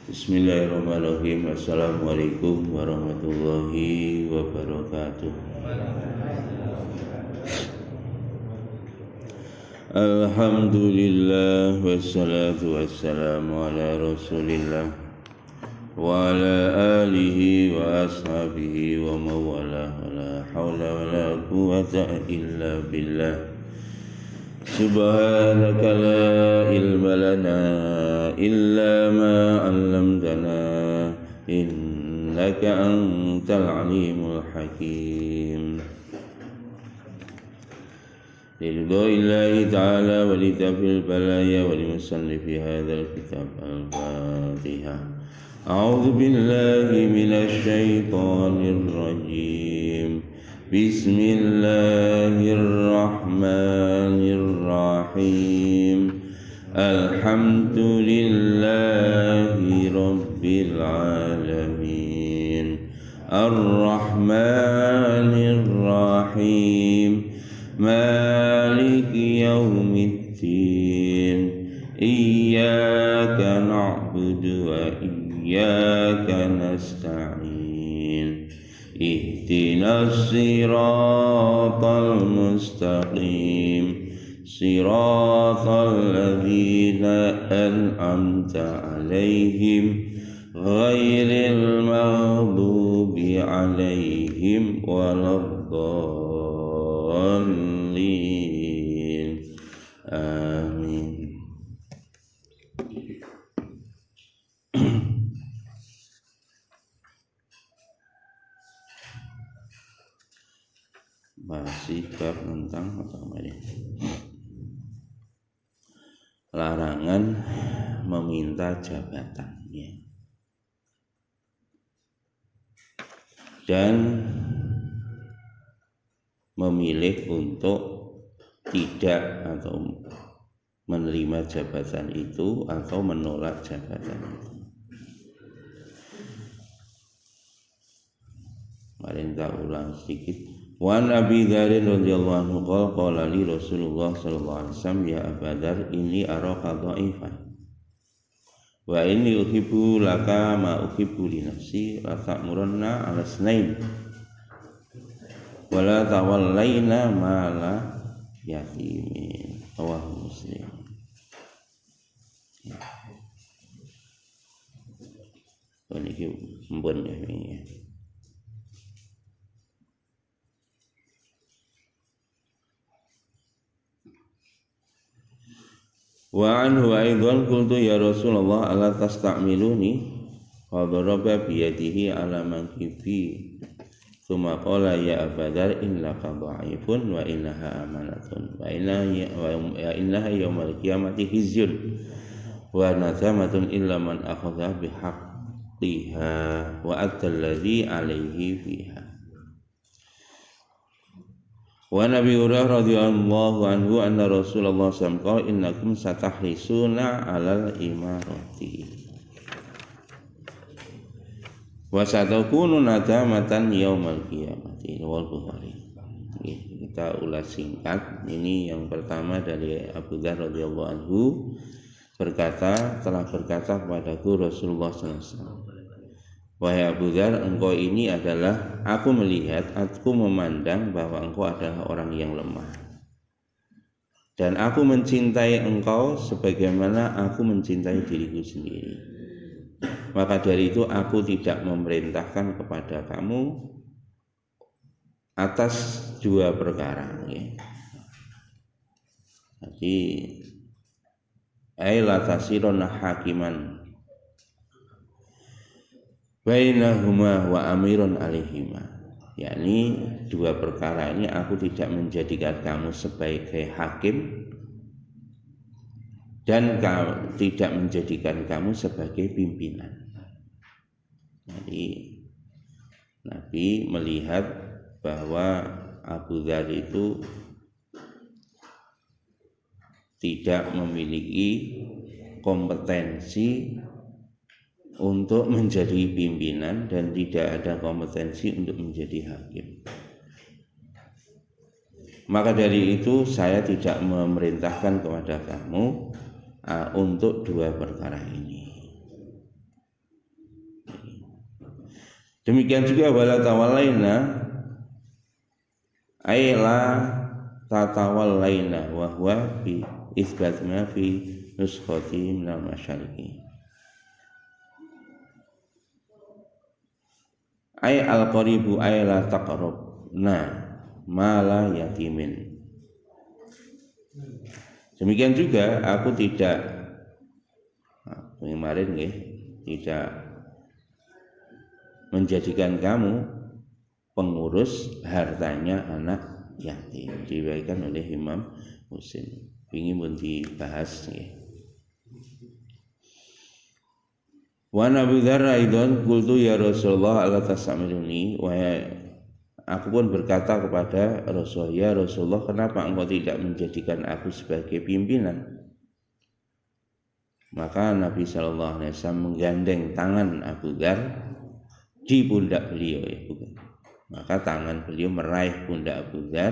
Bismillahirrahmanirrahim. Assalamualaikum warahmatullahi wabarakatuh. Alhamdulillah wassalatu wassalamu ala Rasulillah wa ala alihi wa ashabihi wa mawalah wa la hawla wa la quwwata illa billah. Subhanaka la ilma lana illa ma 'allamtana innaka antal alimul hakim. Lillahi ta'ala wa litafil balaya wa limusannifi hadzal kitab al-Fatihah. A'udzu billahi minasy syaithanir rajim. Bismillahirrahmanirrahim. Alhamdulillahi rabbil alamin. Ar-Rahmanir-Rahim. Maliki yaumiddin. Iyyaka na'budu wa iyyaka nasta'in. Ihdinas siratal mustaqim. Siratal ladzina an'amta 'alaihim ghairil maghdubi 'alaihim waladdallin. Amin. Masih bab tentang apa namanya? Larangan meminta jabatan, ya. Dan memilih untuk tidak atau menerima jabatan itu atau menolak jabatan itu. Mari kita ulang sedikit. Wa Nabi Dzar radhiyallahu anhu qala li Rasulullah sallallahu alaihi wasallam, ya Abu Dzar, inni araka dha'ifan wa inni uhibbu laka ma uhibbu li nafsi la ta'muranna 'ala snain wa la tawallaina ma la yatimin. Rawahu Muslim. Ini mbon ya ini. Wa anhu aidan qultu ya Rasulullah ala tasta'miluni wa daraba bi yadihi ala mankibi thumma qala ya Abadar innaka dha'ifun wa innaha amanatun wa innaha yawmal qiyamati hizyun wa nadamatun illa man akhadha bihaqqiha wa adda alladhi alayhi fiha. Wa Nabi Hurairah radhiyallahu anhu anna Rasulullah sallallahu alaihi wasallam innakum satahrisuna 'alal imarati wa satakunu nadamatan yaumal qiyamati. Wal Bukhari. Kita ulas singkat. Ini yang pertama dari Abu Dzar radhiyallahu anhu telah berkata kepadaku Rasulullah sallallahu alaihi wasallam, wahai Abu Dzar, engkau ini adalah, aku melihat, aku memandang bahwa engkau adalah orang yang lemah. Dan aku mencintai engkau sebagaimana aku mencintai diriku sendiri. Maka dari itu aku tidak memerintahkan kepada kamu atas dua perkara. Ya. Jadi, la tasiruna hakiman bainahuma wa amirun alaihima, yakni dua perkara ini aku tidak menjadikan kamu sebagai hakim dan tidak menjadikan kamu sebagai pimpinan. Jadi Nabi melihat bahwa Abu Dzar itu tidak memiliki kompetensi untuk menjadi pimpinan dan tidak ada kompetensi untuk menjadi hakim. Maka dari itu saya tidak memerintahkan kepada kamu untuk dua perkara ini. Demikian juga wala tawallaina ay la tatawallaina wa huwa fi isbat ma fi nuskhati min al-masyariqi. Ay al-qaribu ay la taqrabna mala yatimin. Demikian juga aku tidak kemarin tidak menjadikan kamu pengurus hartanya anak yatim. Diriwayatkan oleh Imam Muslim. Ingin pun dibahas Wa Abu Dzar aidan qultu ya Rasulullah ala tasamiruni, aku pun berkata kepada Rasulullah, ya Rasulullah, kenapa engkau tidak menjadikan aku sebagai pimpinan? Maka Nabi sallallahu alaihi wasallam menggandeng tangan Abu Dzar di pundak beliau, Maka tangan beliau meraih pundak Abu Dzar,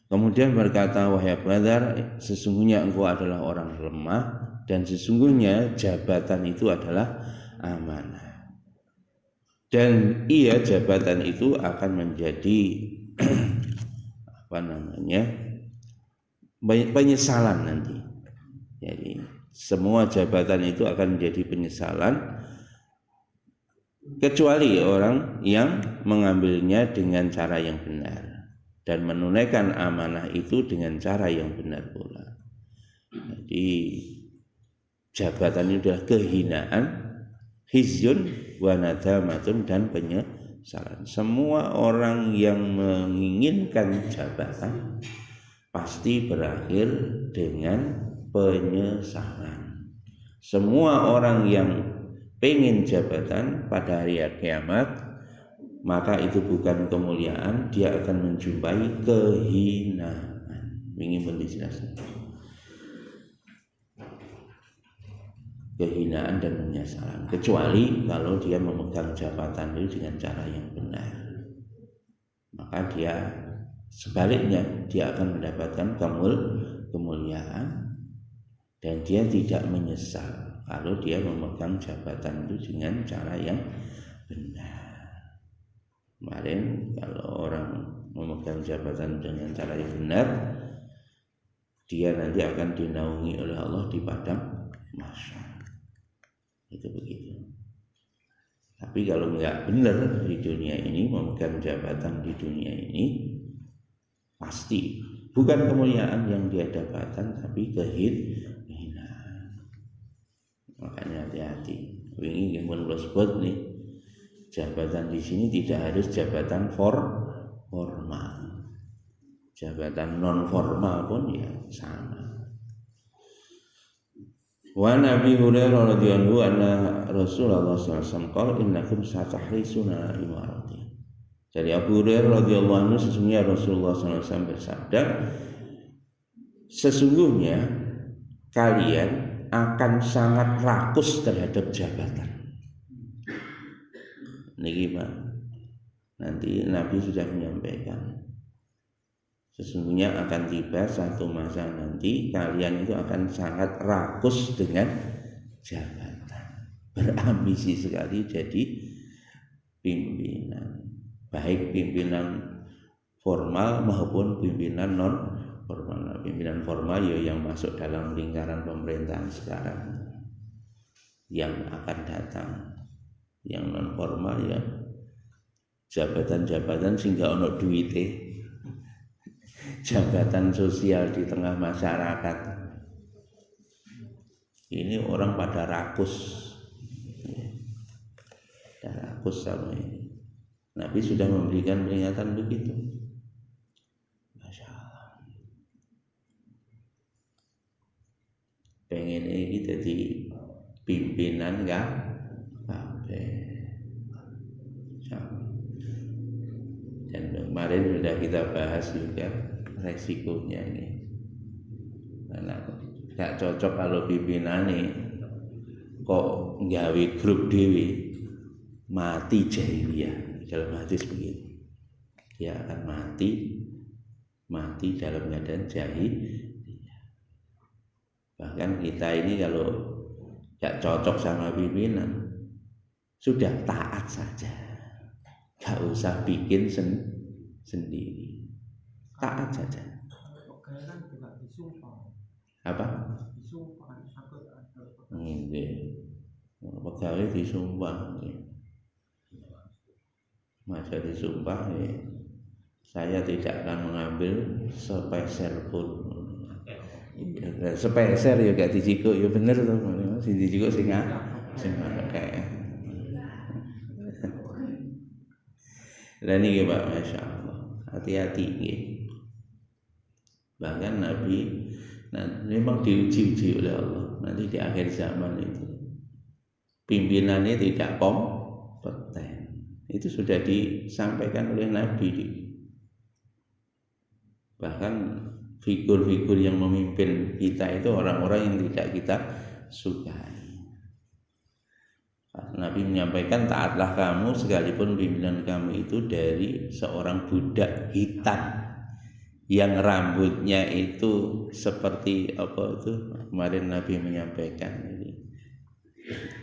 kemudian berkata, wahai Abu Dzar, sesungguhnya engkau adalah orang lemah dan sesungguhnya jabatan itu adalah amanah. Dan jabatan itu akan menjadi penyesalan nanti. Jadi semua jabatan itu akan menjadi penyesalan, kecuali orang yang mengambilnya dengan cara yang benar dan menunaikan amanah itu dengan cara yang benar pula. Jadi jabatan itu adalah kehinaan, khizyun wa nadamatun, dan penyesalan. Semua orang yang menginginkan jabatan pasti berakhir dengan penyesalan. Semua orang yang pengen jabatan pada hari kiamat, maka itu bukan kemuliaan, dia akan menjumpai kehinaan. Ingin menjelaskan kehinaan dan penyesalan, kecuali kalau dia memegang jabatan itu dengan cara yang benar, maka dia sebaliknya dia akan mendapatkan kemuliaan dan dia tidak menyesal kalau dia memegang jabatan itu dengan cara yang benar. Kemarin kalau orang memegang jabatan dengan cara yang benar, dia nanti akan dinaungi oleh Allah di padang mahsyar. Itu begitu. Tapi kalau nggak benar di dunia ini, memegang jabatan di dunia ini, pasti bukan kemuliaan yang dia dapatkan, tapi kehinaan. Makanya hati-hati. Wingi yang pun sebut nih, jabatan di sini tidak harus jabatan formal. Jabatan non formal pun ya sama. Wa Nabi Hurairah radhiyallahu anhu Rasulullah sallallahu alaihi wasallam qala innakum satahrisuna imarati. Dari Abu Hurairah radhiyallahu anhu, sesungguhnya Rasulullah sallallahu alaihi wasallam bersabda, sesungguhnya kalian akan sangat rakus terhadap jabatan. Niki Pak, nanti Nabi sudah menyampaikan, sesungguhnya akan tiba satu masa nanti kalian itu akan sangat rakus dengan jabatan, berambisi sekali jadi pimpinan, baik pimpinan formal maupun pimpinan non formal. Pimpinan formal yang masuk dalam lingkaran pemerintahan sekarang yang akan datang. Yang non formal ya jabatan-jabatan sehingga ono duite, jabatan sosial di tengah masyarakat. Ini orang pada rakus sama ini. Nabi sudah memberikan peringatan begitu. Masya Allah. Pengen ini jadi pimpinan enggak? Dan kemarin sudah kita bahas juga resikonya ini. Karena gak cocok kalau pimpinan nih kok nggawe grup dewi, mati jahiliyah. Dalam hadis begitu, dia akan mati dalam keadaan jahiliyah. Bahkan kita ini kalau gak cocok sama pimpinan, sudah taat saja. Gak usah bikin sendiri. Taat saja. Apa? Nggih. Pegawai disumpah. Masa disumpah saya tidak akan mengambil sepeser pun. Sepeser ya gak dicikuk ya bener to. Sing dicikuk sing akeh. Lah niki Pak, masyaallah. Hati-hati nggih. Bahkan Nabi memang diuji oleh Allah. Nanti di akhir zaman itu pimpinannya tidak kompeten. Itu sudah disampaikan oleh Nabi. Bahkan figur-figur yang memimpin kita itu orang-orang yang tidak kita sukai. Nabi menyampaikan, taatlah kamu sekalipun pimpinan kamu itu dari seorang budak hitam yang rambutnya itu seperti apa itu kemarin Nabi menyampaikan ini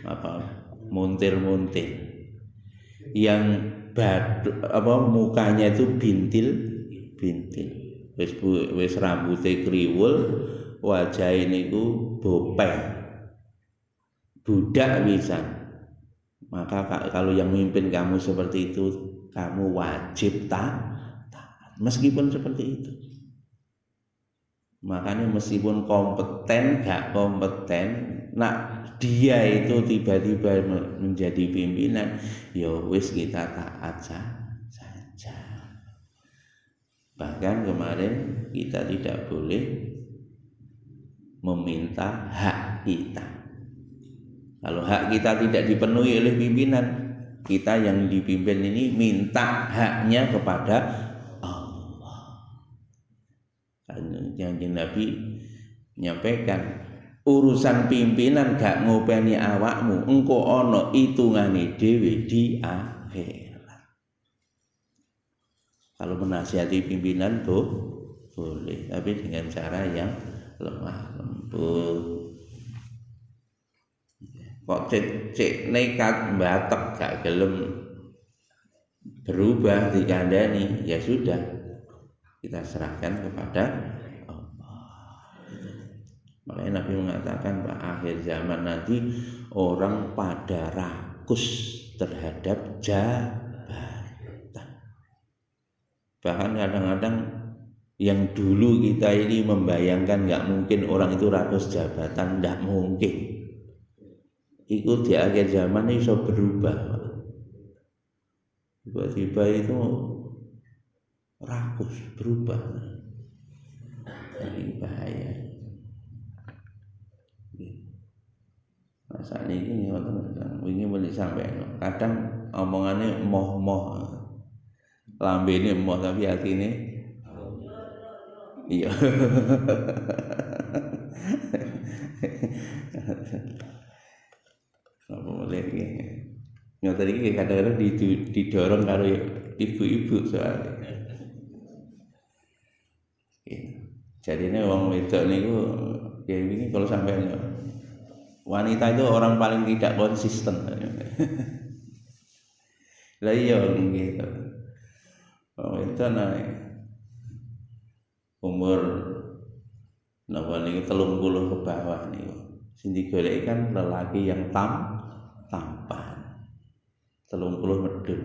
apa muntir-muntir yang mukanya itu bintil wis rambutnya kriwul wajah niku bopeng budak bisa. Maka kalau yang memimpin kamu seperti itu, kamu wajib taat meskipun seperti itu. Makanya meskipun kompeten gak kompeten, dia itu tiba-tiba menjadi pimpinan, ya wis kita taat saja. Bahkan kemarin kita tidak boleh meminta hak kita. Kalau hak kita tidak dipenuhi oleh pimpinan, kita yang dipimpin ini minta haknya kepada Allah. Kanjeng Nabi menyampaikan, urusan pimpinan gak ngopeni awakmu, engko ana hitungane dhewe di akhirat. Kalau menasihati pimpinan boleh, tapi dengan cara yang lemah lembut. Kok cek nekat batek gak gelem berubah dikandani, ya sudah kita serahkan kepada Allah. Makanya Nabi mengatakan akhir zaman nanti orang pada rakus terhadap jabatan. Bahkan kadang-kadang yang dulu kita ini membayangkan gak mungkin orang itu rakus jabatan, gak mungkin. Itu di akhir zaman ini bisa berubah. Tiba-tiba itu rakus berubah. Ini bahaya. Saat ini boleh sampai kadang omongannya moh-moh, lambe ini moh tapi hati ini iya. Apa boleh nggak tadi kadang-kadang didorong karo ibu-ibu soalnya. Jadi ini orang wedok niku ya ini kalau sampai wanita itu orang paling tidak konsisten. Lah iya gitu. Oh itu naik umur napa niku 30 ke bawah niku. Sing digoleki kan lelaki yang tampan 30 medun.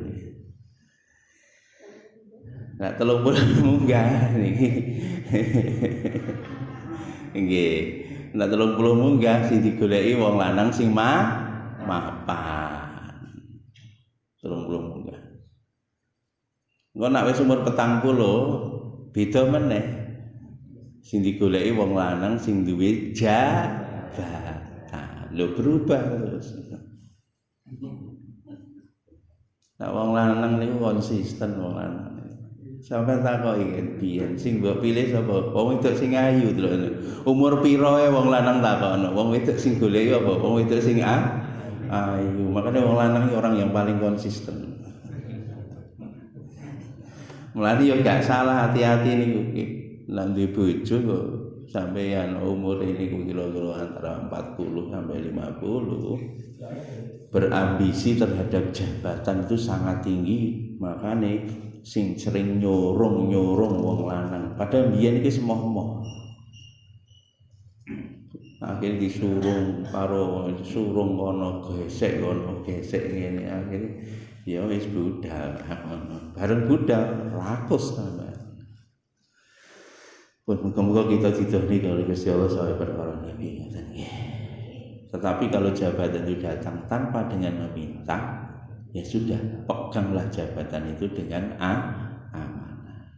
Nah 30 munggah niki. Nggih. Nah 30 munggah sing digoleki wong lanang sing mapan. 30 munggah. Engko nek wis umur 40 beda meneh. Sing digoleki wong lanang sing duwe jabatan. Lho berubah terus. Nah wong lanang niku konsisten wong lanang. Sampai takoki biyen sing mbok pilih sapa? Wong wedok sing ayu delok. Umur pira e wong lanang takokno. Wong wedok sing goleki apa? Wong wedok sing ayu. Makanya wong lanang iki orang yang paling konsisten. Mulane yo gak salah hati-hati niku. Lah duwe bojo kok sampeyan umur ini kira-kira antara 40 sampai 50 berambisi terhadap jabatan itu sangat tinggi, makanya sing sering nyorong wong lanang padahal biyen iki semoh-moh akhirnya disurung karo surung kono gesek ngene akhirnya ya wis budal bareng budal rakus sampean. Muga-muga kita didhoni karo Gusti Allah sawe perkara niki ngoten nggih. Tetapi kalau jabatan itu datang tanpa dengan meminta, ya sudah, peganglah jabatan itu dengan amanah.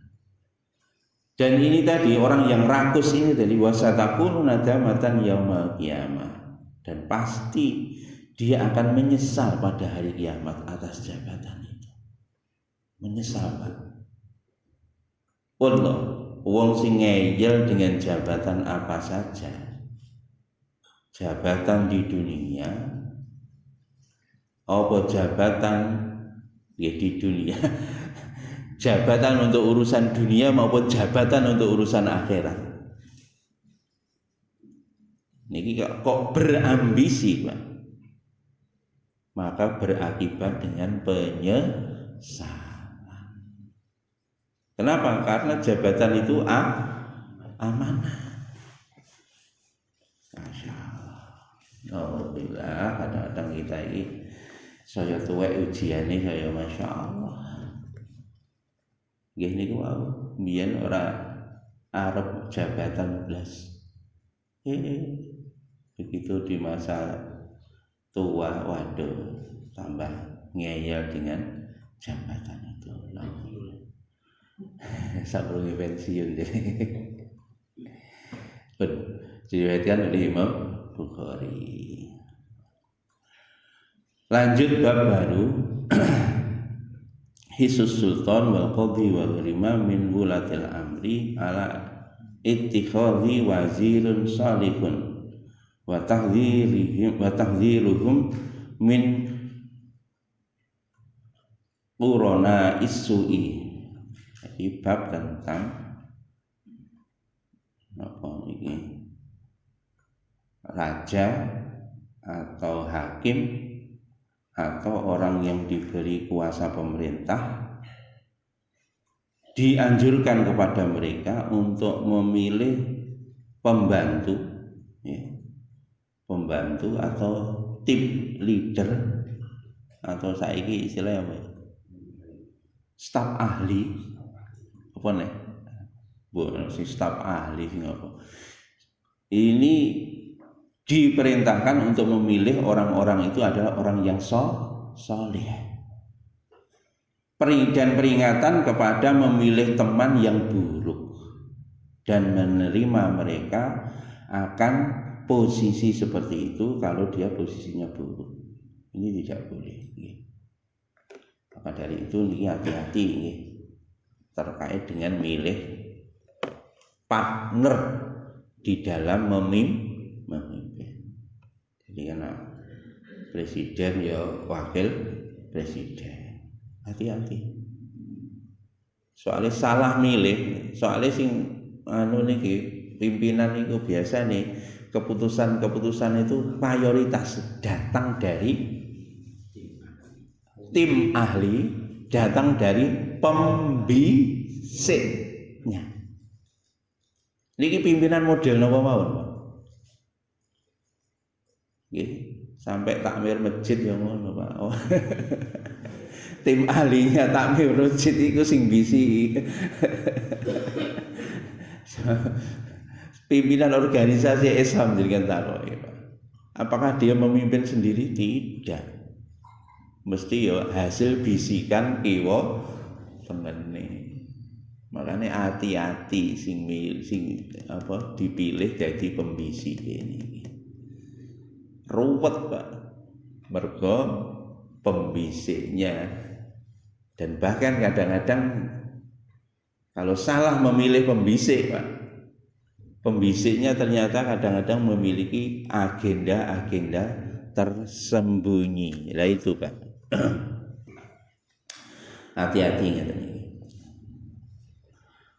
Dan ini tadi orang yang rakus ini tadi wasatakunu nadamatan yaumal qiyamah, dan pasti dia akan menyesal pada hari kiamat atas jabatan itu. Menyesal, Pak. Allah, wong sing ngeyel dengan jabatan apa saja, jabatan di dunia, apa jabatan ya di dunia, jabatan untuk urusan dunia maupun jabatan untuk urusan akhirat. Niki kok berambisi, Pak, maka berakibat dengan penyesalan. Kenapa? Karena jabatan itu amanah. Masya Allah. Alhamdulillah, kadang-kadang kita ini saya tuwek ujiane saya Masya Allah. Nggih niku wau, biyen ora arep jabatan blas. Begitu di masa tua, waduh, tambah ngeyel dengan jabatan itu. Sabrungi pensiun jadi. Diriwayatkan oleh Imam Bukhari. Lanjut bab baru. Hisus sultan wal qadhi wal ghirma min wulatil amri ala ittikhadhi wazirun salihun wa tahdhiruhum min qurana isu'i. Jadi bab tentang apa ini, raja atau hakim atau orang yang diberi kuasa pemerintah dianjurkan kepada mereka untuk memilih pembantu, ya, pembantu atau tim leader atau saiki istilahnya apa? Staf ahli. Apa nih? Si staf ahli sing apa? Ini diperintahkan untuk memilih orang-orang itu adalah orang yang soleh. Dan peringatan kepada memilih teman yang buruk dan menerima mereka akan posisi seperti itu kalau dia posisinya buruk. Ini tidak boleh. Maka dari itu ini hati-hati ini terkait dengan milih partner di dalam memimpin. Jadi karena presiden ya wakil presiden, hati-hati. Soalnya salah milih, soalnya sing niki pimpinan itu biasa nih keputusan itu mayoritas datang dari tim ahli, datang dari pembisiknya. Niki pimpinan model napa mawon, Pak? Nggih, sampai takmir masjid ya ngono, Pak. Oh. Tim ahlinya takmir masjid iku sing bisi. Pimpinan organisasi Islam jadi takok, Pak. Apakah dia memimpin sendiri? Tidak. Mesti ya hasil bisikan kiwa temene. Makanya hati-hati sing apa dipilih jadi pembisik ini. Ruwet, Pak. Mergo pembisiknya, dan bahkan kadang-kadang kalau salah memilih pembisik, Pak, pembisiknya ternyata kadang-kadang memiliki agenda-agenda tersembunyi. Lah itu, Pak. Hati-hati ngeten iki.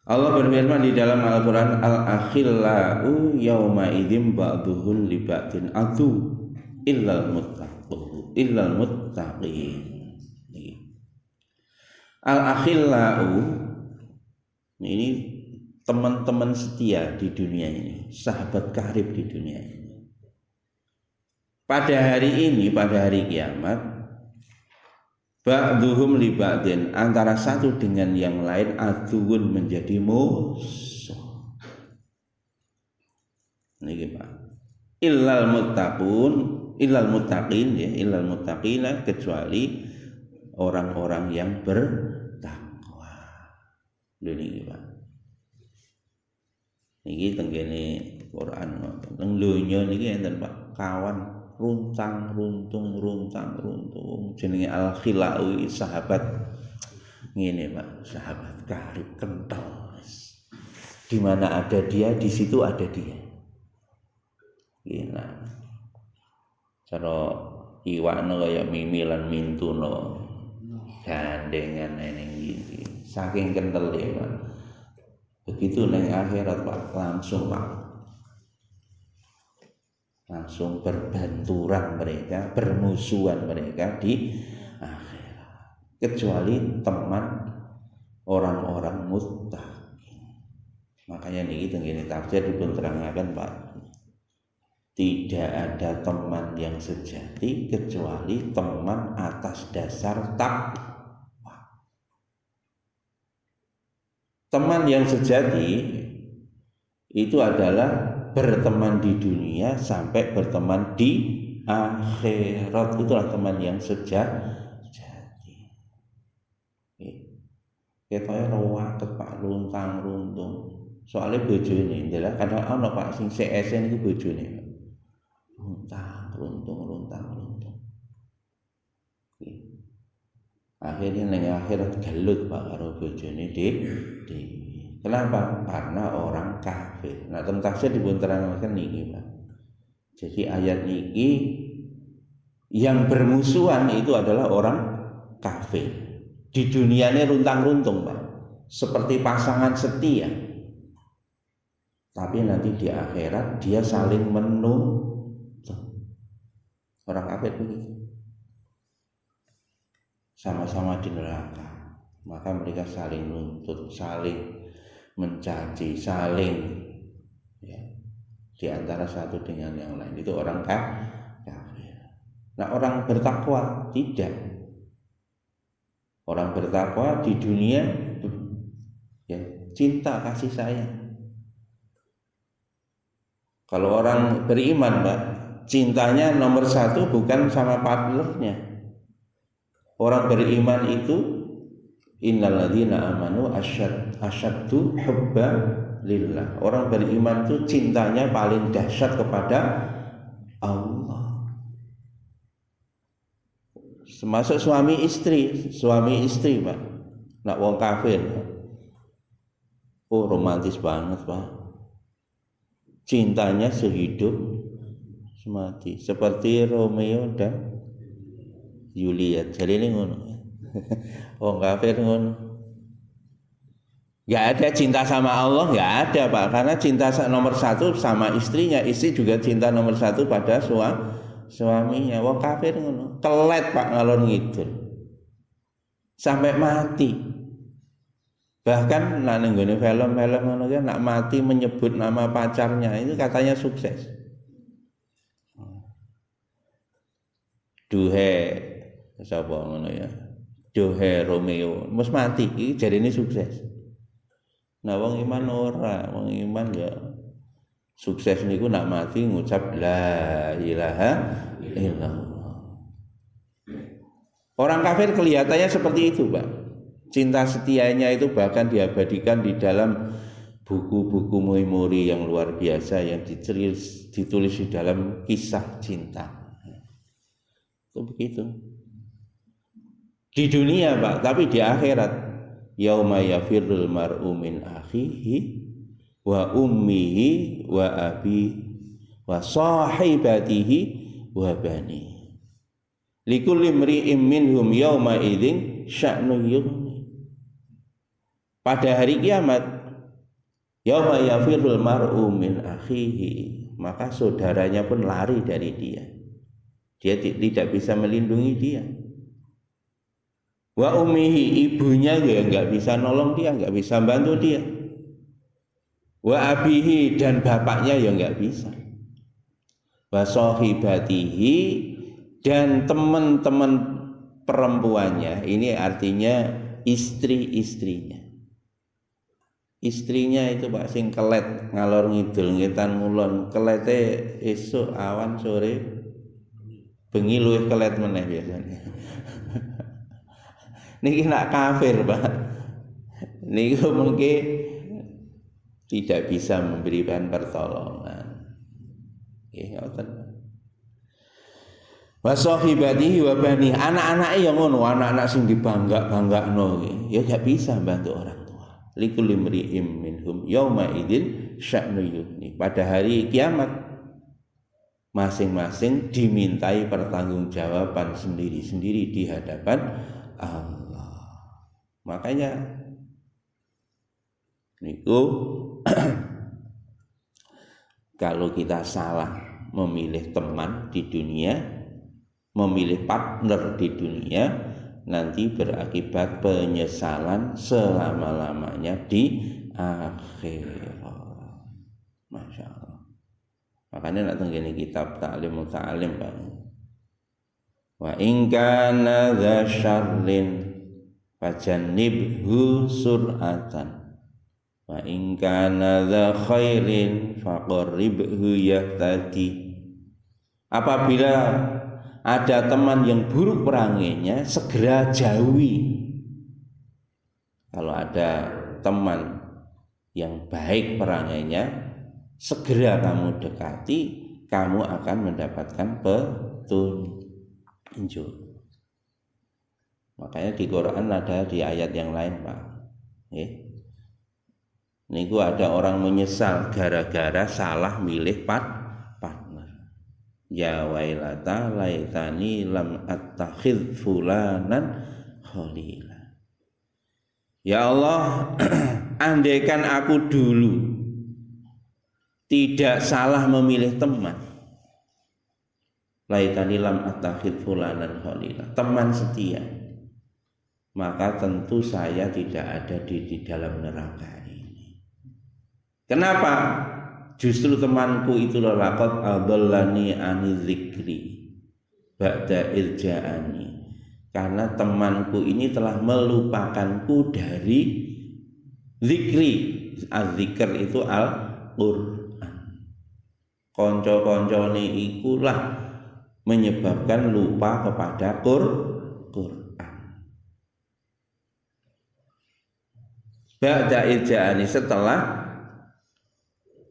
Allah berfirman di dalam Al-Quran, al-akhillau yawma idzin ba'duhum li ba'din adu illal muttaqin. Al-akhillau ini teman-teman setia di dunia ini, sahabat karib di dunia ini. Pada hari ini, pada hari kiamat, ba'duhum li ba'din, antara satu dengan yang lain aduun, menjadi musuh. Ini Pak. Illal muttaqin ya, illal muttaqina, kecuali orang-orang yang bertakwa. Ini Pak. Niki tenggene Quran ngoten. Teng donya niki enten Pak, kawan runtang runtung jenenge al-khilau, sahabat ngene Pak, sahabat karib kental. Di mana ada dia, di situ ada dia. Gila. Cara iwakno kaya mimilan mintuno gandengan ning iki. Saking kental ya Pak. Begitu nang akhirat Pak, langsung berbenturan mereka, bermusuhan mereka di akhirat, kecuali teman orang-orang muttaqin. Makanya niki tengene tafsir dipun terangaken Pak, tidak ada teman yang sejati kecuali teman atas dasar takwa. Teman yang sejati itu adalah berteman di dunia sampai berteman di akhirat. Itulah teman yang sejati. Ketoke rawaket Pak, luntang runtung. Soalnya bojone ndelok kadang ana Pak sing CSN iku bojone. Luntang runtung. Akhirnya nang akhirat gelut Pak karo bojone di. Kenapa? Karena orang kafir. Nah, teng tafsir dipun terangkan niki, Pak. Jadi ayat niki yang bermusuhan itu adalah orang kafir. Di dunianya runtang-runtung, Pak. Seperti pasangan setia. Tapi nanti di akhirat dia saling menuntut. Orang kafir begitu. Sama-sama di neraka. Maka mereka saling nuntut, saling mencaci, saling ya, di antara satu dengan yang lain. Itu orang kafir. Nah, orang bertakwa tidak. Orang bertakwa di dunia ya, cinta kasih sayang. Kalau orang beriman Pak, cintanya nomor satu bukan sama partnernya. Orang beriman itu innalladzina amanu asyaddu hubba lillah. Orang beriman itu cintanya paling dahsyat kepada Allah. Termasuk suami istri Pak. Nak wong kafir. Oh, romantis banget Pak. Cintanya sehidup semati, seperti Romeo dan Juliet. Jadi ini ngono. Wong kafir ngono. Gak ada cinta sama Allah, gak ada Pak. Karena cinta nomor satu sama istrinya, istri juga cinta nomor satu pada suaminya. Wong kafir ngono. Telet Pak ngalor ngidul. Sampai mati. Bahkan nak nenggone film-film ngono kan nak mati menyebut nama pacarnya, itu katanya sukses. Duhe sapa ngono ya. Duhe Romeo, mus mati iki jarine sukses. Nah wong iman ora, wong iman ya sukses niku nak mati ngucap la ilaha illallah. Orang kafir kelihatannya seperti itu, Pak. Cinta setianya itu bahkan diabadikan di dalam buku-buku memori yang luar biasa yang ditulis di dalam kisah cinta. Itu begitu. Di dunia Pak, tapi di akhirat yauma yafirrul mar'u min akhihi wa ummihi wa abi wa sahibatihi wa bani. Likulli imri'in minhum yauma idzin sya'nu yughni. Pada hari kiamat Yauma yafirul mar'u min akhihi, maka saudaranya pun lari dari dia. Dia tidak bisa melindungi dia. Wa ummihi, ibunya ya enggak bisa nolong dia, enggak bisa bantu dia. Wa abihi, dan bapaknya ya enggak bisa. Wa sahibatihi, dan teman-teman perempuannya, ini artinya istri-istrinya. Istrinya itu Pak sing kelet ngalor ngidul ngetan ngulon, kelete esuk awan sore bengi luwih kelet meneh biasanya. Niki nak kafir Pak, niku mungkin tidak bisa memberikan pertolongan. Nggih ngoten. Wa sahibatihi wa bani, anak-anake yang ngono, anak-anak sing dibangga-banggakno ya gak bisa bantu orang tua. Likulli mri'im minhum yauma idzin sya'nu yughni. Pada hari kiamat masing-masing dimintai pertanggungjawaban sendiri-sendiri di hadapan Allah. Makanya niku kalau kita salah memilih teman di dunia, memilih partner di dunia, nanti berakibat penyesalan selama-lamanya di akhirat. Masya Allah. Makanya nak tenggene kitab Ta'lim Muta'alim Pak. Wa in kana dza syarrin fajannibhu sur'atan. Wa in kana dza khairin faqarribhu yahtadi. Apabila ada teman yang buruk peranginya, segera jauhi. Kalau ada teman yang baik peranginya, segera kamu dekati, kamu akan mendapatkan petunjuk. Makanya di Quran ada di ayat yang lain Pak. Niku ada orang menyesal gara-gara salah milih partner. Ya wailata laitani lam attakhidh fulanan khalila. Ya Allah, andaikan aku dulu tidak salah memilih teman. Laitani lam attakhidh fulanan khalila, teman setia. Maka tentu saya tidak ada di dalam neraka ini. Kenapa? Justru temanku itu laqad adallani ani dzikri ba'da irja'ani. Karena temanku ini telah melupakanku dari zikri. Az-zikr itu Al-Qur'an. Konco-koncone ikulah menyebabkan lupa kepada Qur'an. Ba'da irja'ani, setelah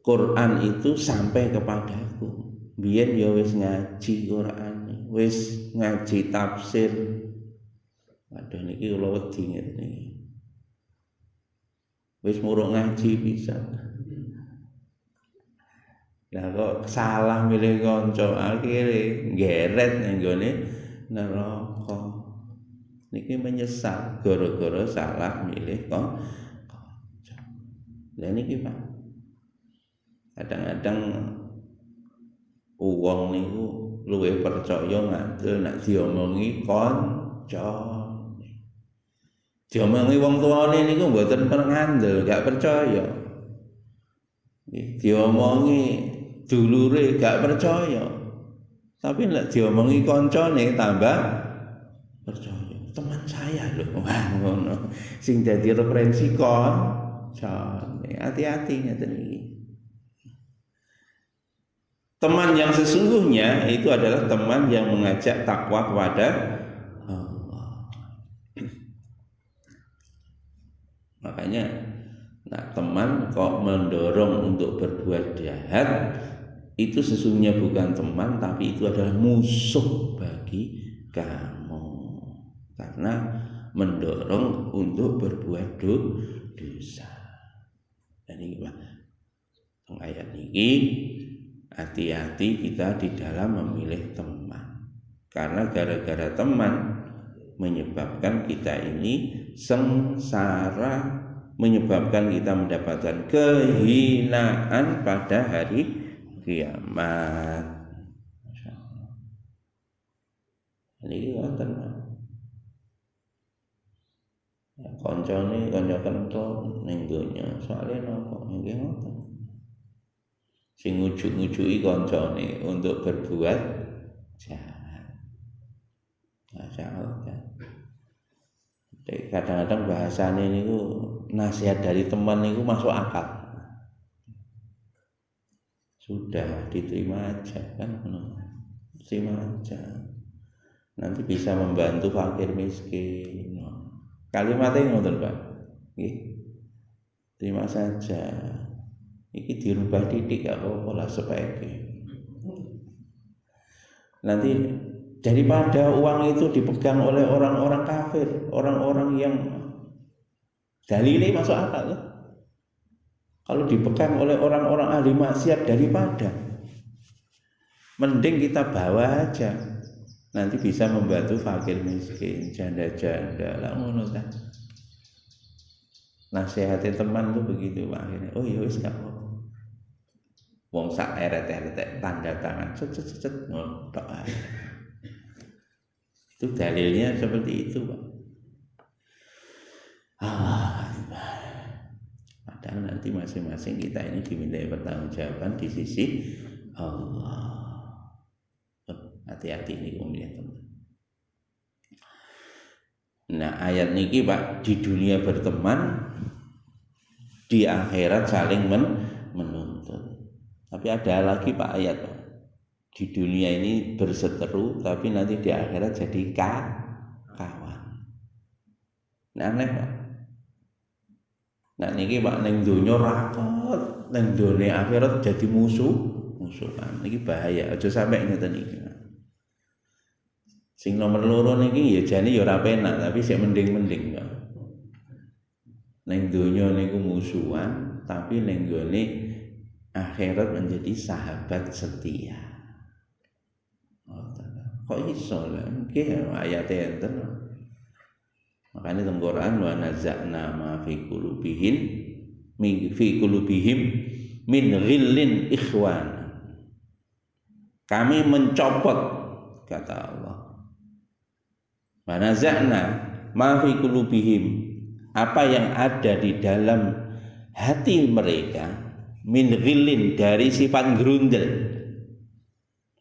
Quran itu sampai kepadaku. Biyen ya wis ngaji Quran, wis ngaji tafsir. Waduh niki kula wedi ngeten iki. Wis muruk ngaji bisa. Lah kok salah milih kanca, akhire ngeret nang gone neraka. Niki menyesal gara-gara salah milih kanca. Lah niki Pak, kadang-kadang wong niku luwih percaya ngandel nek diomongi kanca. Diomongi wong tuane niku mboten ngandel, gak percaya. Diomongi dulure gak percaya. Tapi nek diomongi kancane tambah percaya. Teman saya lho, wah ngono. Sing dadi referensi kanca. Hati-hati ngeten iki. Teman yang sesungguhnya itu adalah teman yang mengajak takwa kepada Allah. Makanya nah, teman kok mendorong untuk berbuat jahat, itu sesungguhnya bukan teman, tapi itu adalah musuh bagi kamu. Karena mendorong untuk berbuat dosa. Dan ini ayat ini, hati-hati kita di dalam memilih teman. Karena gara-gara teman menyebabkan kita ini sengsara menyebabkan kita mendapatkan kehinaan pada hari kiamat. Ini wonten koncone kanca kentho ning donya soalé napa nggih ngoten. Sing ngujuk-ngujuki kancane untuk berbuat jahat. Masyaallah. Kadang-kadang bahasane niku nasihat dari teman niku masuk akal. Sudah diterima aja kan, terima aja. Nanti bisa membantu fakir miskin. Kalimatnya ngoten Pak. Nggih. Terima saja. Iki dirubah titik gak apa-apa lah sebaiknya. Nanti daripada uang itu dipegang oleh orang-orang kafir, orang-orang yang dalilnya masuk akal ya. Kalau dipegang oleh orang-orang ahli maksiat daripada mending kita bawa aja. Nanti bisa membantu fakir miskin, janda-janda lah ngono kan. Nasihatnya teman tuh begitu Pak akhirnya. Oh iya wis gak apa-apa. Wong sak eret-eret tanda tangan cet ngono. Itu dalilnya seperti itu Pak. Padahal nanti masing-masing kita ini dimintai pertanggungjawaban di sisi Allah. Hati-hati nih teman. Nah ayat niki Pak, di dunia berteman, di akhirat saling menuntut. Tapi ada lagi Pak ayat Pak. Di dunia ini berseteru, tapi nanti di akhirat jadi kawan. Nah aneh Pak. Nah niki Pak ning donya rakot, ning dunia akhirat jadi musuhan. Niki bahaya. Aja sampai ngeten iki. Sing nomor loro niki ya jane ya ora penak, tapi sik mending-mending Pak. Ning donya niku musuhan, tapi ning gone akhirat menjadi sahabat setia. Kok iso lah? Nggih ayate enten. Makanya dalam Quran wa naza'na ma fi qulubihim min ghillin ikhwan. Kami mencopot kata Allah. Wa naza'na ma fi qulubihim, apa yang ada di dalam hati mereka, min ghillin, dari sifat grundel,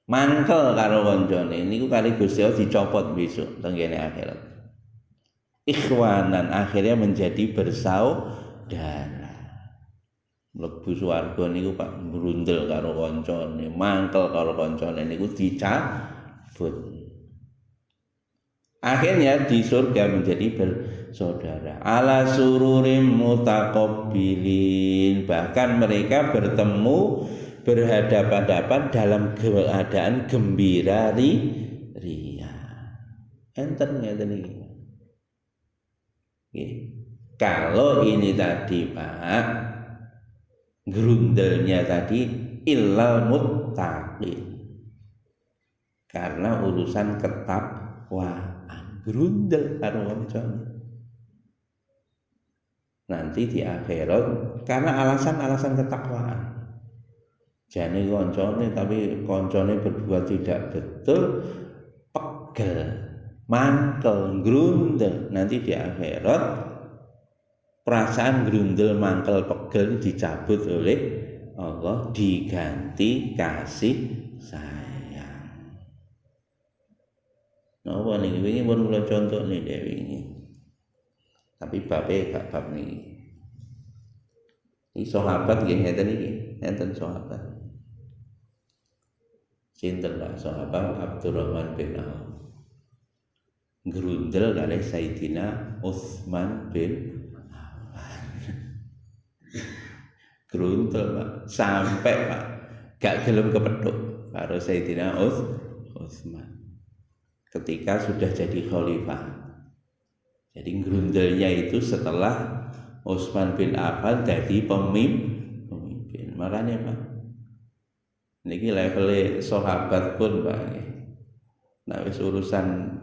mangkel karo koncone niku kali Gusti Allah dicopot besok teng kene akhirat. Ikhwanan, akhirnya menjadi bersaudara. Mlebu swarga niku Pak grundel karo koncone, mangkel karo koncone niku dicabut. Akhirnya di surga menjadi bersaudara. Ala sururim mutaqabbilin, bahkan mereka bertemu berhadapan-hadapan dalam keadaan gembira ria. Enten ngeten iki. Kalau ini tadi Pak, grundelnya tadi illal muttaqin, karena urusan ketakwaan, grundel karo koncone. Nanti di akhirat karena alasan-alasan ketakwaan. Jane koncone tapi koncone berbuat tidak betul, pegel, mangkel, grundel. Nanti di akhirat perasaan grundel, mangkel, pegel dicabut oleh Allah, diganti kasih sayang. Napa niki wingi pun kula contoh nih dewe ini. Tapi bape gak bab niki. Iki sahabat nggih ngeten iki, enten sahabat. Sinten Pak sahabat Abdurrahman bin Auf. Grundel kali Sayyidina Utsman bin Affan. Grundel Pak, sampai Pak gak gelem kepethuk karo Sayyidina Utsman. Ketika sudah jadi khalifah. Jadi grundelnya itu setelah Utsman bin Affan jadi pemimpin. Makanya Pak, niki levelnya sahabat pun Pak. Nah wis urusan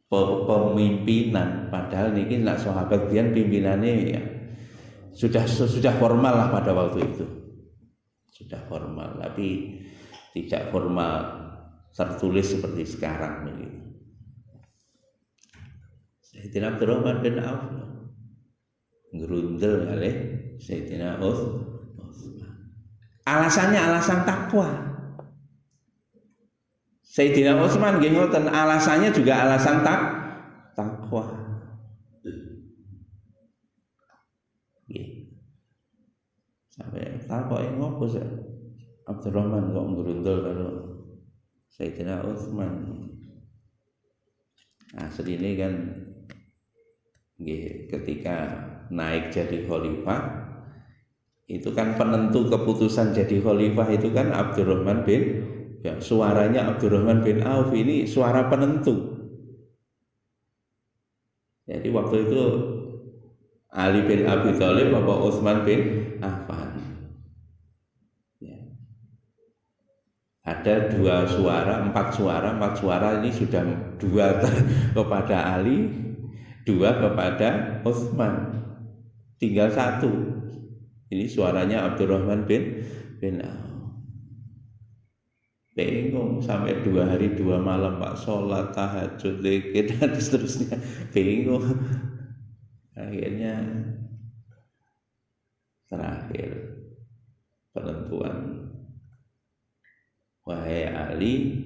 pemimpinan, padahal niki nak sahabat biyen pimpinannya ya sudah formal lah pada waktu itu. Sudah formal, tapi tidak formal tertulis seperti sekarang begitu. Sayyidina Abdurrahman bin Auf ngerundel kali Sayyidina Utsman. Alasannya alasan takwa. Sayyidina Utsman nggih ngoten, alasannya juga alasan takwa. Nggih. Sampai takoke ngopo sih? Abdurrahman kok ngerundel karo Sayyidina Utsman. Asli ini kan nggih, ketika naik jadi khalifah itu kan penentu keputusan jadi khalifah itu kan Abdurrahman bin, ya, suaranya Abdurrahman bin Auf ini suara penentu. Jadi waktu itu Ali bin Abi Thalib apa Utsman bin Affan. Ya. Ada empat suara ini sudah dua kepada Ali, dua kepada Utsman, tinggal satu. Ini suaranya Abdurrahman bin Auf. Bingung sampai 2 hari 2 malam Pak, sholat tahajud zikir dan seterusnya, bingung. Akhirnya terakhir penentuan, wahai Ali,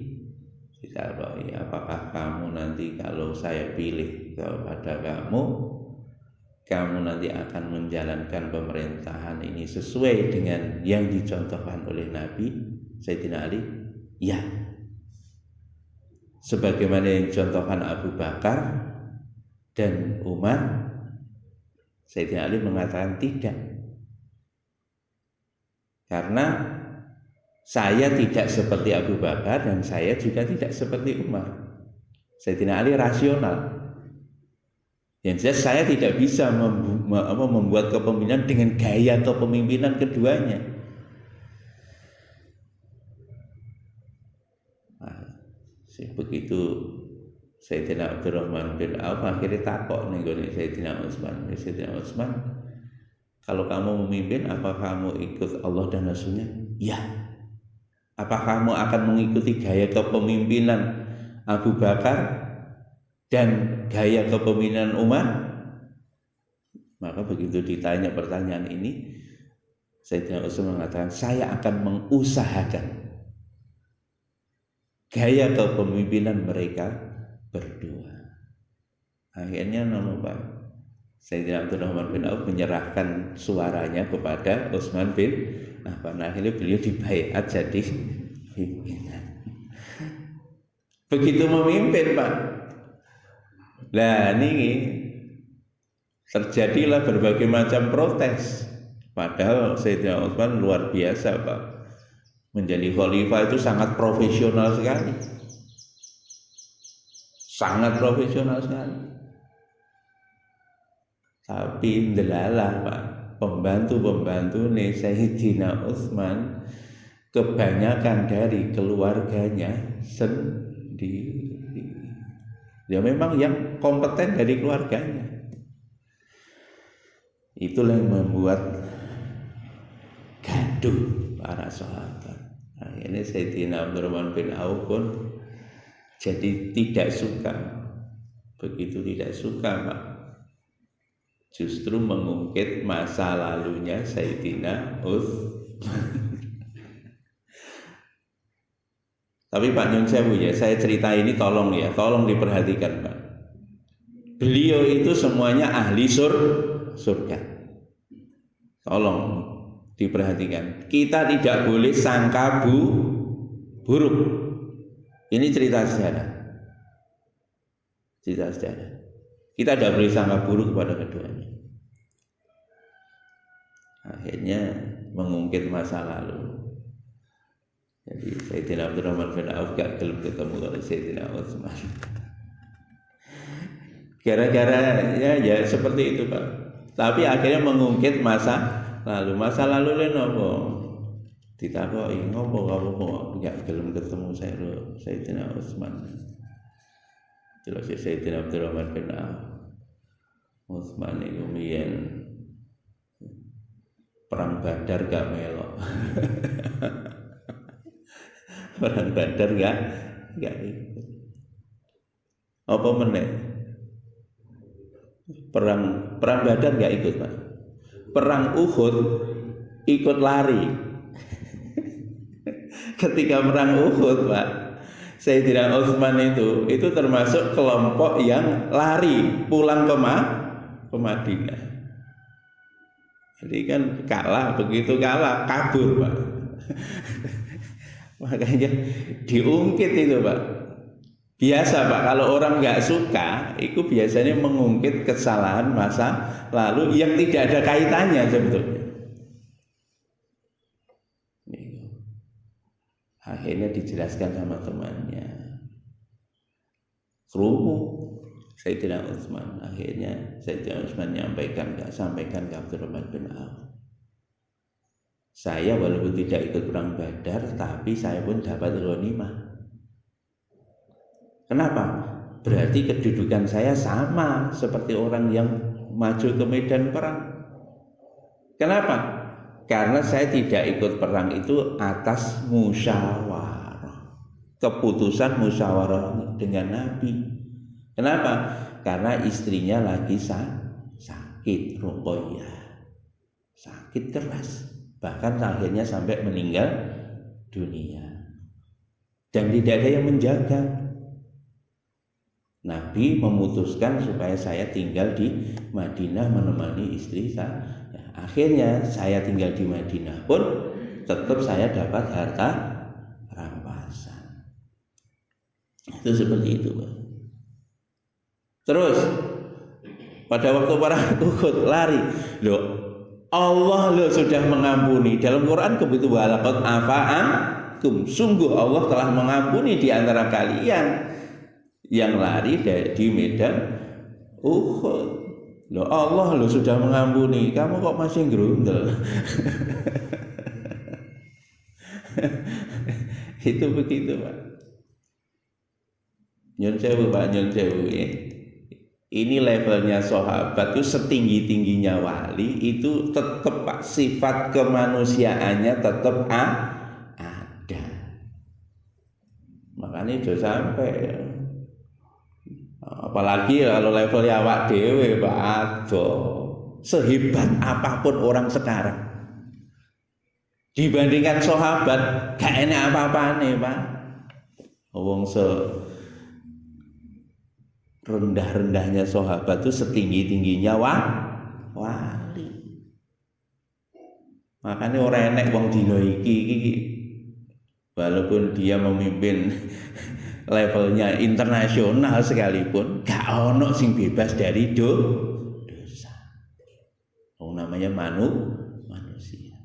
ditaruhi, apakah kamu nanti kalau saya pilih kepada kamu nanti akan menjalankan pemerintahan ini sesuai dengan yang dicontohkan oleh Nabi Sayyidina Ali? Ya. Sebagaimana yang dicontohkan Abu Bakar dan Umar? Sayyidina Ali mengatakan tidak. Karena saya tidak seperti Abu Bakar dan saya juga tidak seperti Umar. Sayyidina Ali rasional. Yang jelas saya tidak bisa membuat kepemimpinan dengan gaya kepemimpinan keduanya. Nah, begitu Sayyidina Abdurrahman bin Auf akhirnya takok nih Sayyidina Utsman, kalau kamu memimpin, apa kamu ikut Allah dan Rasulnya? Ya. Apa kamu akan mengikuti gaya kepemimpinan Abu Bakar dan gaya kepemimpinan Umar? Maka begitu ditanya pertanyaan ini, Sayyidina Utsman mengatakan, saya akan mengusahakan gaya kepemimpinan mereka berdua. Akhirnya Pak Sayyidina Abdurrahman bin Auf menyerahkan suaranya kepada Utsman bin Affan. Akhirnya beliau dibaiat jadi pimpinan. Begitu memimpin Pak. Lah ini terjadilah berbagai macam protes. Padahal Sayyidina Utsman luar biasa Pak. Menjadi khalifah itu sangat profesional sekali. Sangat profesional sekali. Tapi ndelalah Pak, pembantu-pembantu nih Sayyidina Utsman kebanyakan dari keluarganya sendiri. Ya memang yang kompeten dari keluarganya. Itulah yang membuat gaduh para sahabat. Akhirnya Sayyidina Abdurrahman bin Auf pun jadi tidak suka. Begitu tidak suka Pak, justru mengungkit masa lalunya Sayyidina Utsman. Tapi Pak Nyun Sewu ya, saya cerita ini tolong diperhatikan Pak. Beliau itu semuanya ahli surga. Tolong diperhatikan. Kita tidak boleh sangka buruk. Ini cerita sejarah. Kita tidak boleh sangka buruk kepada keduanya. Akhirnya mengungkit masa lalu. Jadi Sayyidina Abdurrahman bin Auf gak gelem ketemu oleh Sayyidina Utsman. Gara-gara ya seperti itu Pak. Tapi akhirnya mengungkit masa lalu. Masa lalu nopo? Ditakoki ngopo kamu kok gak gelem ketemu Sayyidina Utsman. Jelas Sayyidina Abdurrahman bin Auf. Utsman itu mbiyen perang Badar gak melok. Perang Badar gak ikut. Apa meneh? Perang Badar gak ikut, Pak. Perang Uhud ikut lari. Ketika perang Uhud, Pak, Sayyidina Utsman itu termasuk kelompok yang lari pulang ke Madinah. Jadi kan begitu kalah kabur, Pak. Makanya diungkit itu, Pak. Biasa, Pak, kalau orang nggak suka, itu biasanya mengungkit kesalahan masa lalu yang tidak ada kaitannya sebetulnya. Akhirnya dijelaskan sama temannya. Krungu Sayyidina Utsman. Akhirnya Sayyidina Utsman sampaikan ke Abdurrahman bin Auf. Saya walaupun tidak ikut perang Badar, tapi saya pun dapat ghanimah. Kenapa? Berarti kedudukan saya sama seperti orang yang maju ke medan perang. Kenapa? Karena saya tidak ikut perang itu atas musyawarah. Keputusan musyawarah dengan Nabi. Kenapa? Karena istrinya lagi sakit, Ruqayyah. Sakit keras. Bahkan akhirnya sampai meninggal dunia. Dan tidak ada yang menjaga. Nabi memutuskan supaya saya tinggal di Madinah menemani istri saya. Akhirnya saya tinggal di Madinah pun tetap saya dapat harta rampasan. Itu seperti itu, Pak. Terus pada waktu perang Uhud lari, loh Allah sudah mengampuni. Dalam Quran kebetulan walaqad afa'ankum, sungguh Allah telah mengampuni di antara kalian yang lari di medan Uhud. Loh Allah sudah mengampuni, kamu kok masih gerundel? Itu begitu, Pak. Nyun sewu, Pak, nyun sewu. Ini levelnya sahabat itu setinggi-tingginya wali itu tetap, Pak, sifat kemanusiaannya tetap ada. Makanya jangan sampai, apalagi kalau levelnya awak dewe, Pak, aduh, sehebat apapun orang sekarang dibandingkan sahabat gak enak apa-apane, Pak. Wong rendah-rendahnya sahabat itu setinggi-tingginya wali. Makanya orang enek wong dino iki walaupun dia memimpin levelnya internasional sekalipun gak ono sing bebas dari dosa. Namanya manusia.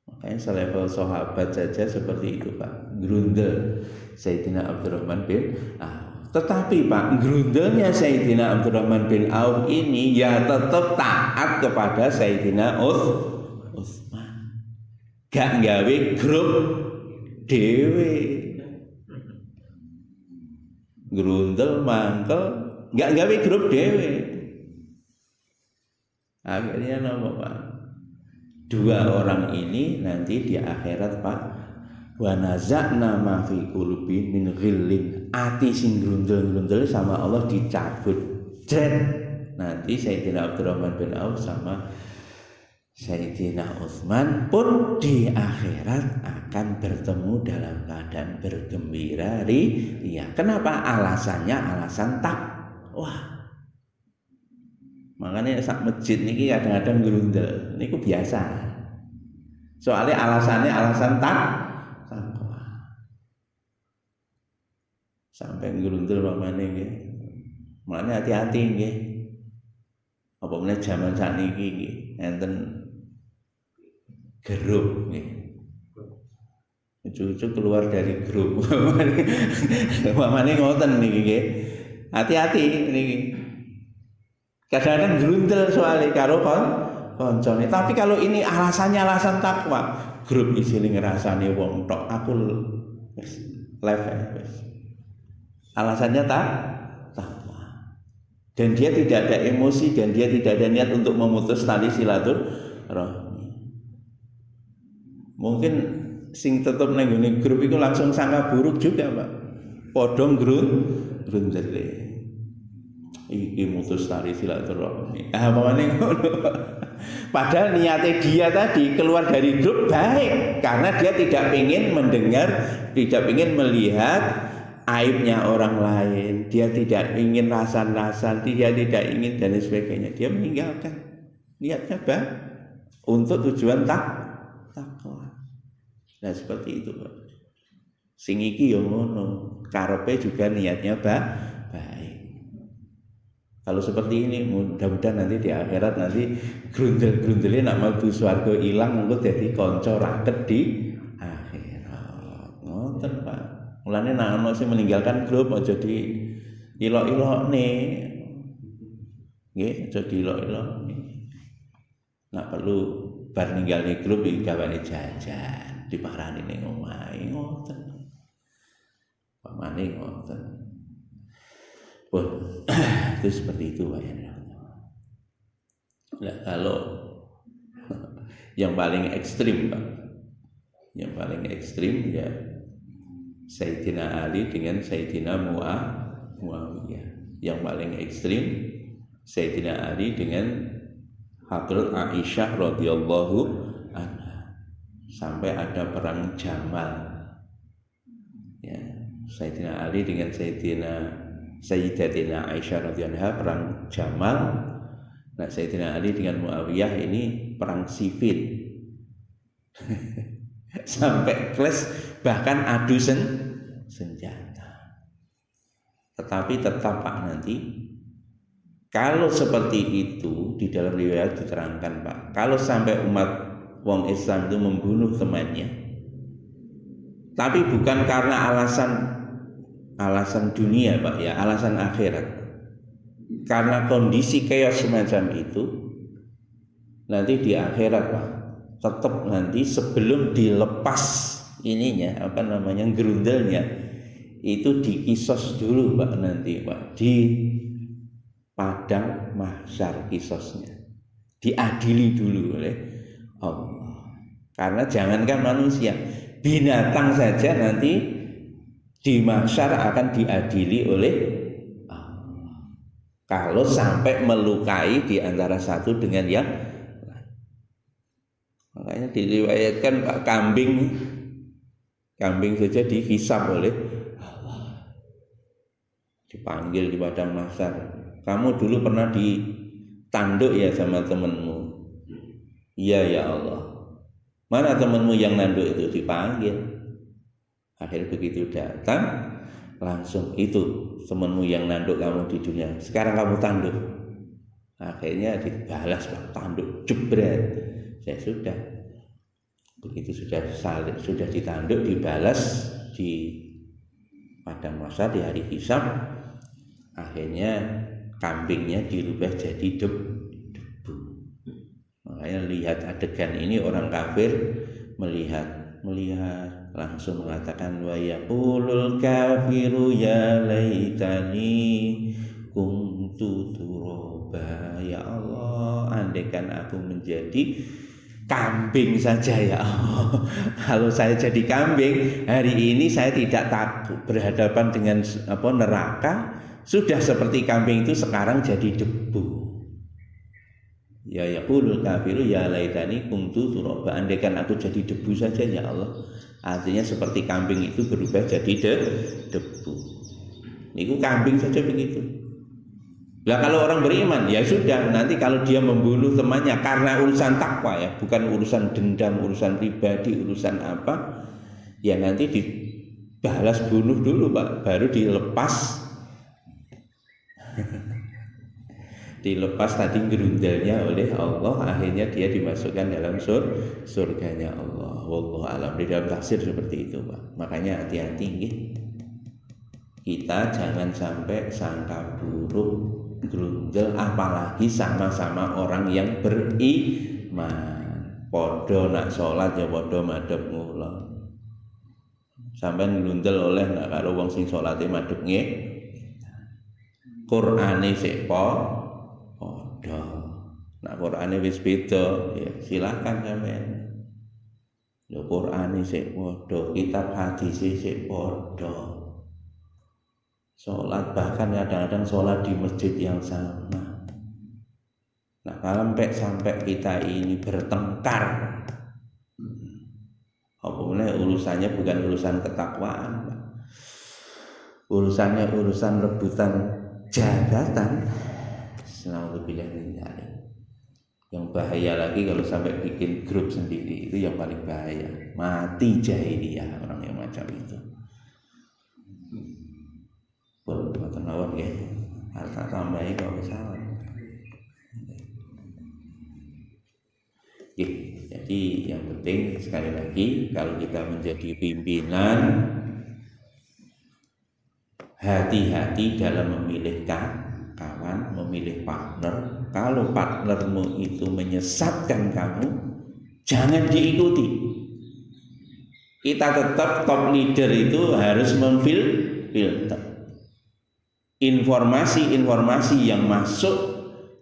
Makanya selevel sahabat saja seperti itu, Pak. Grundel Sayyidina Abdurrahman bin Auf. Tetapi, Pak, grundelnya Sayyidina Abdurrahman bin Auf ini ya tetap taat kepada Sayyidina Utsman. Gak gawe grup dewe. Grundel mangkel gak gawe grup dewe. Akhirnya apa, Pak? Dua orang ini nanti di akhirat, Pak, wa nazakna ma fi qulubi min ghillin, ati sing grundel-grundel sama Allah dicabut. Nanti Sayyidina Abdurrahman bin Auf sama Sayyidina Utsman pun di akhirat akan bertemu dalam keadaan bergembira ria. Kenapa? Alasannya alasan takwa. Makanya sak masjid niki kadang-kadang grundel, niku biasa. Soalnya alasannya alasan takwa. Sampai grundel pamane nggih. Makanya hati-hati nggih. Apa meneh zaman sakniki nggih, enten grup nggih. Cucu keluar dari grup. Pamane ngoten niki nggih. Hati-hati niki. Kadang-kadang grundel soalnya karo koncone. Tapi kalau ini alasannya alasan takwa, grup isine ngrasani wong tok, aku wis level wis. Alasannya dan dia tidak ada emosi dan dia tidak ada niat untuk memutus tali silaturahmi. Mungkin sing tetep nang ngene grup iku langsung sangka buruk juga, Pak. Padha grundele. Iki mutus tali silaturahmi. Pamane ngono. Padahal niatnya dia tadi keluar dari grup baik karena dia tidak ingin mendengar, tidak ingin melihat aibnya orang lain, dia tidak ingin rasan-rasan, dia tidak ingin dan sebagainya. Dia meninggalkan niatnya baik untuk tujuan takwa. Nah seperti itu, Pak. Sing iki yo ngono, karepe juga niatnya baik. Kalau seperti ini mudah-mudahan nanti di akhirat nanti grundel-grundele nak mlebu swarga ilang engko dadi kanca raket di akhirat. Ngoten, Pak. Mulane nek ana sing meninggalkan grup aja di ilok-ilokne. Nggih, aja di ilok-ilokne. Nak perlu bar ninggalne grup iki gawane jajan, diparani ning omahe ngoten. Pamane ngoten. Wah, itu seperti itu, Pak. Nah, kalau yang paling ekstrim, Pak, yang paling ekstrim ya Sayyidina Ali dengan Sayyidina Muawiyah. Yang paling ekstrim Sayyidina Ali dengan Hadrat Aisyah radhiyallahu anha. Sampai ada perang Jamal. Ya, Sayyidina Ali dengan Sayyidatina Aisyah radhiyallahu anha perang Jamal. Nah, Sayyidina Ali dengan Muawiyah ini perang sipil. Sampai kelas bahkan adu senjata. Tetapi tetap, Pak, nanti kalau seperti itu di dalam riwayat diterangkan, Pak, kalau sampai umat wong Islam itu membunuh temannya, tapi bukan karena alasan dunia, Pak, ya, alasan akhirat. Karena kondisi chaos semacam itu, nanti di akhirat, Pak, tetap nanti sebelum dilepas ininya, gerundelnya, itu dikisos dulu, Pak, nanti, Pak, di padang mahsyar kisosnya. Diadili dulu oleh Allah. Karena jangankan manusia, binatang saja nanti di mahsyar akan diadili oleh Allah. Kalau sampai melukai di antara satu dengan yang lain. Makanya diriwayatkan, Pak, kambing saja dihisab oleh Allah. Dipanggil di padang mahsyar. Kamu dulu pernah ditanduk ya sama temanmu? Iya ya Allah. Mana temanmu yang nanduk itu? Dipanggil. Akhir begitu datang, langsung itu temanmu yang nanduk kamu di dunia, sekarang kamu tanduk. Akhirnya dibalas, Pak, tanduk jebret. Saya sudah begitu sudah ditanduk, dibalas di padang mahsyar di hari hisab. Akhirnya kambingnya dirubah jadi debu. Makanya lihat adegan ini, orang kafir melihat langsung mengatakan, wa yaqulul kafiru ya laitani kuntu turaba. Ya Allah, andaikan aku menjadi kambing saja ya Allah. Kalau saya jadi kambing, hari ini saya tidak takut berhadapan dengan neraka. Sudah seperti kambing itu sekarang jadi debu. Ya yaqulul kafiru ya laitani kuntu turaba. Andaikan aku jadi debu saja ya Allah. Artinya seperti kambing itu berubah jadi debu. Niku kambing saja begitu. Lah kalau orang beriman, ya sudah, nanti kalau dia membunuh temannya karena urusan takwa, ya, bukan urusan dendam, urusan pribadi, urusan apa, ya nanti dibalas bunuh dulu, Pak, baru dilepas. Dilepas tadi gerundelnya oleh Allah, akhirnya dia dimasukkan dalam surganya Allah. Wallahu a'lam. Di dalam tafsir seperti itu, Pak. Makanya hati-hati nggih. Kita jangan sampai sangka buruk grundel, apalagi sama-sama orang yang beriman. Podo nak sholat ya podo madhep ngulon. Sampai grundel oleh nak karo wong sing sholate madhep nggih. Qur'ane sik padha. Nek Qur'ane wis beda ya silakan sampean. Lho Qur'ane sik padha, kitab hadis sik padha. Sholat bahkan kadang-kadang sholat di masjid yang sama. Nah kalau sampai kita ini bertengkar, apalagi urusannya bukan urusan ketakwaan, urusannya urusan rebutan jabatan. Nauzubillah min dzalik. Yang bahaya lagi kalau sampai bikin grup sendiri, itu yang paling bahaya. Mati jahiliyah orang yang macam itu. Boten mawon nggih. Harta tambahi kok pesawat. Jadi yang penting sekali lagi kalau kita menjadi pimpinan, hati-hati dalam memilih kawan, memilih partner. Kalau partnermu itu menyesatkan kamu, jangan diikuti. Kita tetap top leader itu harus memfilter informasi-informasi yang masuk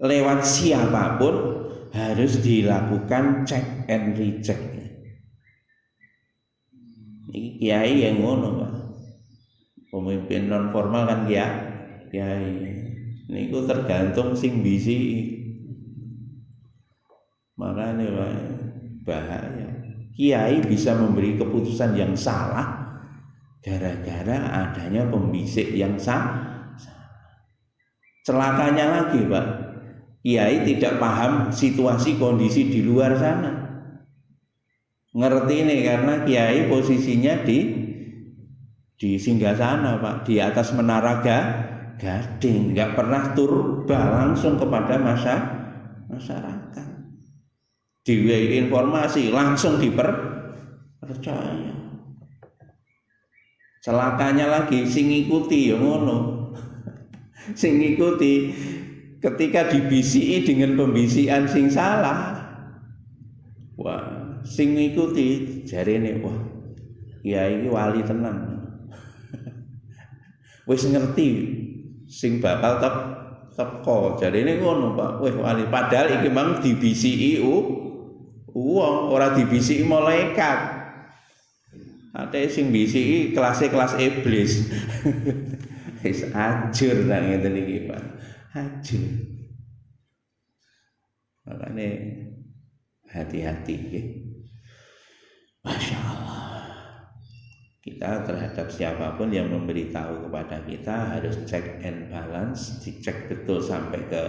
lewat siapapun harus dilakukan check and recheck. Ini kiai yang ngono Pak. Pemimpin non formal kan kiai. Niku tergantung sing bisi. Makanya Pak, bahaya. Kiai bisa memberi keputusan yang salah gara-gara adanya pembisik yang salah. Celakanya lagi Pak, kiai tidak paham situasi kondisi di luar sana. Ngerti nih karena kiai posisinya di singgasana Pak, di atas menara gading, nggak pernah turba langsung kepada masyarakat. Diwei informasi langsung dipercaya. Celakanya lagi sing ngikuti ya ngono. Sing ngikuti ketika dibisiki dengan pembisikan sing salah. Wah, sing ngikuti jarene wah kiai iki wali tenan. Wis ngerti sing bakal teko jarene ngono Pak. Wis wali padahal iki mang dibisiki wong ora dibisiki malaikat. Ate sing bisiki kelas iblis. Wis ajur nang ngeten iki Pak. Ajur. Makanya hati-hati nggih. Masya Allah. Kita terhadap siapapun yang memberitahu kepada kita harus check and balance, dicek betul sampai ke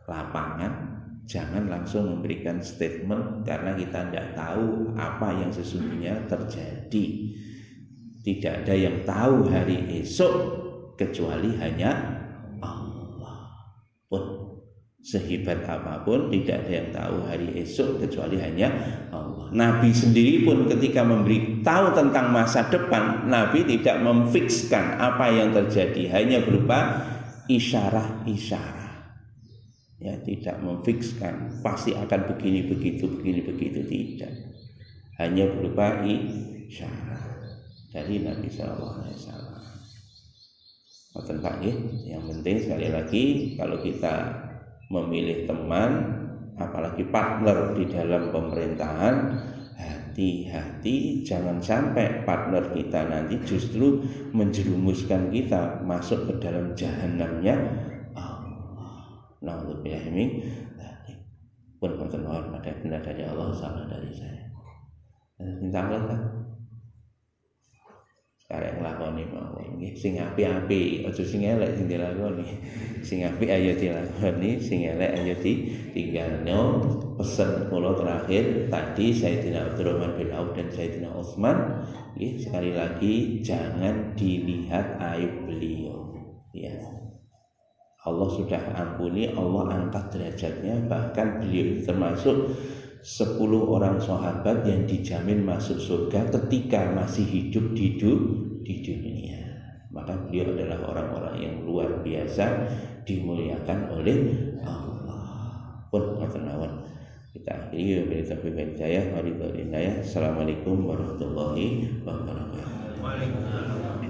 lapangan. Jangan langsung memberikan statement karena kita tidak tahu apa yang sesungguhnya terjadi. Tidak ada yang tahu hari esok kecuali hanya Allah. Pun sehebat apapun tidak ada yang tahu hari esok kecuali hanya Allah. Nabi sendiri pun ketika memberitahu tentang masa depan, Nabi tidak memfikskan apa yang terjadi, hanya berupa isyarah-isyarah. Ya, tidak memfikskan pasti akan begini begitu tidak. Hanya berupa isyarah dari Nabi sallallahu alaihi wasallam. Yang penting sekali lagi kalau kita memilih teman, apalagi partner di dalam pemerintahan, hati-hati jangan sampai partner kita nanti justru menjerumuskan kita masuk ke dalam jahanamnya Allah. Nauzubillah min dzalik. Pun wonten pada benar dari Allah, salah dari saya. Minta Allah karek nglakoni mawon nggih, sing apik-apik aja sing elek sing dilakoni. Sing apik ayo dilakoni, sing elek ayo ditinggalno. Pesan kula terakhir tadi Sayyidina Abdurrahman bin Auf dan Sayyidina Utsman nggih, sekali lagi jangan dilihat aib beliau ya. Allah sudah ampuni, Allah angkat derajatnya, bahkan beliau termasuk 10 orang sahabat yang dijamin masuk surga ketika masih hidup di dunia. Maka beliau adalah orang-orang yang luar biasa dimuliakan oleh Allah. Pun matur kita akhiri wabillahi taufiq wal hidayah. Assalamualaikum warahmatullahi wabarakatuh.